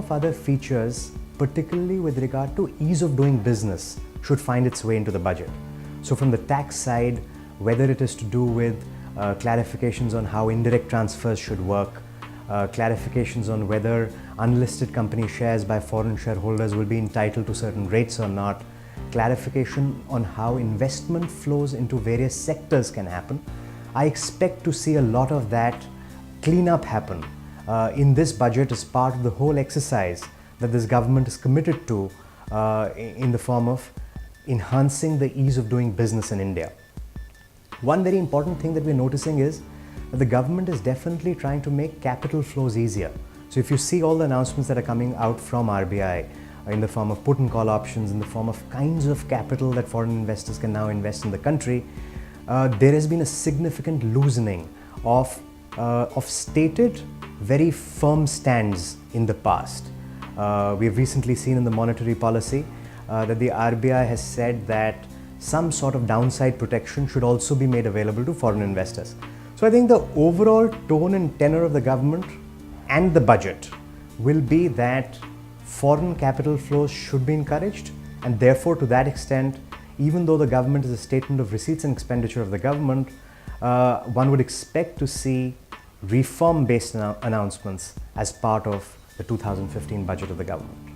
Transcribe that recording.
of other features, particularly with regard to ease of doing business, should find its way into the budget. So from the tax side, whether it is to do with clarifications on how indirect transfers should work, clarifications on whether unlisted company shares by foreign shareholders will be entitled to certain rates or not, clarification on how investment flows into various sectors can happen. I expect to see a lot of that cleanup happen in this budget as part of the whole exercise that this government is committed to in the form of enhancing the ease of doing business in India. One very important thing that we're noticing is that the government is definitely trying to make capital flows easier. So if you see all the announcements that are coming out from RBI in the form of put and call options, in the form of kinds of capital that foreign investors can now invest in the country, there has been a significant loosening of stated very firm stands in the past. We have recently seen in the monetary policy that the RBI has said that some sort of downside protection should also be made available to foreign investors. So I think the overall tone and tenor of the government and the budget will be that foreign capital flows should be encouraged, and therefore to that extent, even though the government is a statement of receipts and expenditure of the government, one would expect to see reform-based announcements as part of the 2015 budget of the government.